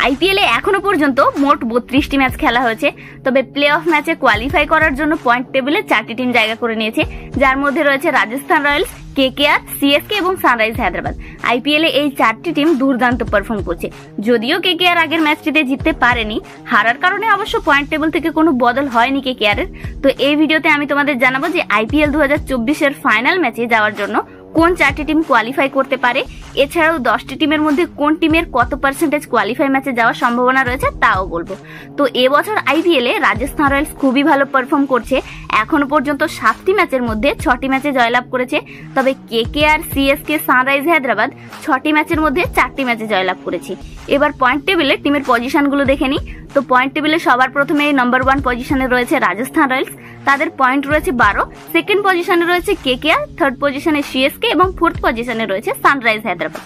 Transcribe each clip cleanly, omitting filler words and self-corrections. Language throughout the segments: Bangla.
আইপিএল এ এখনো পর্যন্ত মোট 32টি ম্যাচ খেলা হয়েছে। তবে প্লে অফ ম্যাচে কোয়ালিফাই করার জন্য পয়েন্ট টেবিলে 4টি টিম জায়গা করে নিয়েছে, যার মধ্যে রয়েছে রাজস্থান রয়্যালস, কেকেআর, সিএসকে এবং সানরাইজ হায়দ্রাবাদ। আইপিএল এ এই 4টি টিম দুর্দান্ত পারফর্ম করছে। যদিও কেকেআর আগের ম্যাচটিতে জিততে পারেনি, হারার কারণে অবশ্য পয়েন্ট টেবিল থেকে কোনো বদল হয়নি কেকেআর এর। তো এই ভিডিওতে আমি তোমাদের জানাবো যে আইপিএল 2024 এর ফাইনাল ম্যাচে যাওয়ার জন্য কোন 4টি টিম কোয়ালিফাই করতে পারে, এছাড়াও 10টি টিমের মধ্যে কোন টিমের কত পার্সেন্টেজ কোয়ালিফাই ম্যাচে যাওয়ার সম্ভাবনা রয়েছে তাও বলবো। তো এবছর আইপিএল এ রাজস্থান রয়্যালস খুবই ভালো পারফর্ম করছে। এখনো পর্যন্ত 7টি ম্যাচের মধ্যে 6টি ম্যাচে জয়লাভ করেছে। তবে কেকেআর, সিএসকে, সানরাইজ হায়দ্রাবাদ 6টি ম্যাচের মধ্যে 4টি ম্যাচে জয়লাভ করেছে। এবার পয়েন্ট টেবিলে টিমের পজিশনগুলো দেখে নিই। তো পয়েন্ট টেবিলে সবার প্রথমে নাম্বার 1 পজিশনে রয়েছে রাজস্থান রয়্যালস, তাদের পয়েন্ট রয়েছে 12। সেকেন্ড পজিশনে রয়েছে কেকেআর, থার্ড পজিশনে সিএসকে এবং ফোর্থ পজিশনে রয়েছে সানরাইজ হায়দ্রাবাদ।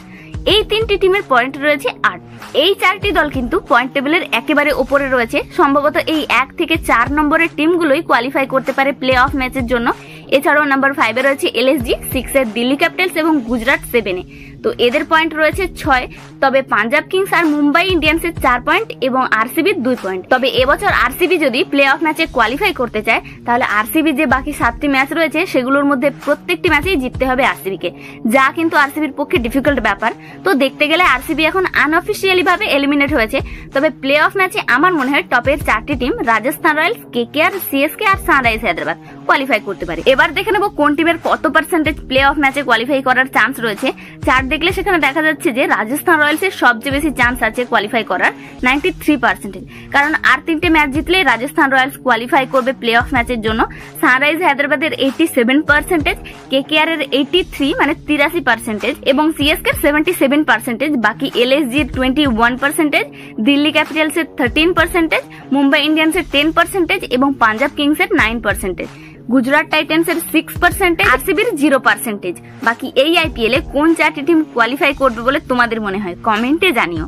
এই 3টি টিমের পয়েন্ট রয়েছে 8। এই 4টি দল কিন্তু পয়েন্ট টেবিলের একেবারে উপরে রয়েছে। সম্ভবত এই 1 থেকে 4 নম্বরের টিমগুলোই কোয়ালিফাই করতে পারে প্লে অফ ম্যাচের জন্য। এছাড়াও নাম্বার 5 এ রয়েছে এলএসজি, 6 এর দিল্লি ক্যাপিটালস এবং গুজরাট 7 এ। তো এদের পয়েন্ট রয়েছে 6। তবে পাঞ্জাব কিংস আর মুম্বাই ইন্ডিয়ান্সের 4 পয়েন্ট এবং আরসিবির 2 পয়েন্ট। তবে এবছর আরসিবি যদি প্লে অফ ম্যাচে কোয়ালিফাই করতে চায়, তাহলে আরসিবি যে বাকি 7টি ম্যাচ রয়েছে সেগুলোর মধ্যে প্রত্যেকটি ম্যাচেই জিততে হবে আরসিবিকে, যা কিন্তু আরসিবির পক্ষে ডিফিকাল্ট ব্যাপার। তো দেখতে গেলে আরসিবি এখন আনঅফিসিয়ালি ভাবে এলিমিনেট হয়েছে। তবে প্লে অফ ম্যাচে আমার মনে হয় টপের 4টি team Rajasthan Royals, KKR, CSK আর সানরাইজ হায়দ্রাবাদ কোয়ালিফাই করতে পারে। এবার দেখে নেব কোন টিমের কত পার্সেন্টেজ প্লে অফ ম্যাচে কোয়ালিফাই করার চান্স রয়েছে। চার্ট দেখলে সেখানে দেখা যাচ্ছে যে রাজস্থান রয়্যালসের সবচেয়ে বেশি চান্স আছে কোয়ালিফাই করার, 93%। কারণ আর 3টে ম্যাচ জিতলে রাজস্থান রয়্যালস কোয়ালিফাই করবে প্লে অফ ম্যাচের জন্য। সানরাইজ হায়দ্রাবাদের 87%, কেকেআর এর 83 মানে 83% এবং সিএসকে 77%, বাকি এলএসজির 21%, দিল্লি ক্যাপিটালসের 13%, মুম্বাই ইন্ডিয়ান্সের 10% এবং পাঞ্জাব কিংসের 9%, গুজরাট টাইটান্সের 6%, আরসিবির 0%। বাকি এই আইপিএল এ কোন 4টি টিম কোয়ালিফাই করবে বলে তোমাদের মনে হয় কমেন্টে জানিও।